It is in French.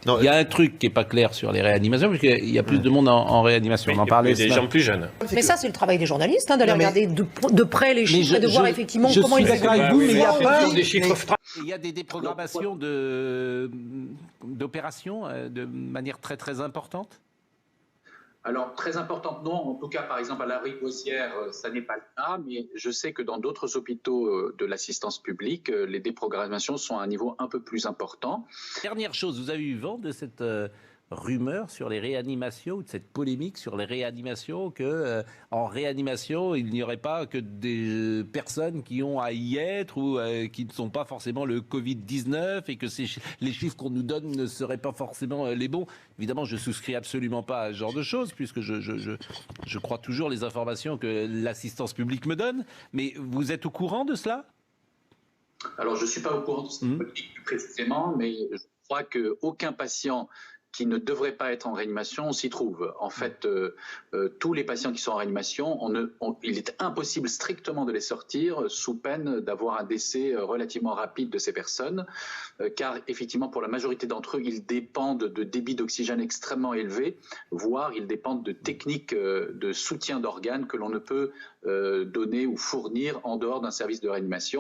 Non, Il y a un truc qui n'est pas clair sur les réanimations, parce qu'il y a plus de monde en réanimation. Mais On en parlait. il y a des gens plus jeunes. Mais ça, c'est le travail des journalistes, d'aller regarder de près les chiffres et de voir effectivement comment suis ils d'accord avec évoluent. vous, mais il y a pas des chiffres. il y a des déprogrammations d'opérations de manière très très importante. Alors, très importante, non. En tout cas, par exemple, à la Ripostière, ça n'est pas le cas. Mais je sais que dans d'autres hôpitaux de l'assistance publique, les déprogrammations sont à un niveau un peu plus important. Dernière chose, vous avez eu vent de cette rumeur sur les réanimations, ou de cette polémique sur les réanimations, que en réanimation, il n'y aurait pas que des personnes qui ont à y être ou qui ne sont pas forcément le Covid-19 et que les chiffres qu'on nous donne ne seraient pas forcément les bons. Évidemment, je souscris absolument pas à ce genre de choses puisque je crois toujours les informations que l'assistance publique me donne. Mais vous êtes au courant de cela ? Alors, je ne suis pas au courant de cette politique plus précisément, mais je crois qu'aucun patient qui ne devrait pas être en réanimation s'y trouve. En fait, tous les patients qui sont en réanimation, il est impossible strictement de les sortir sous peine d'avoir un décès relativement rapide de ces personnes, car effectivement, pour la majorité d'entre eux, ils dépendent de débits d'oxygène extrêmement élevés, voire ils dépendent de techniques de soutien d'organes que l'on ne peut donner ou fournir en dehors d'un service de réanimation.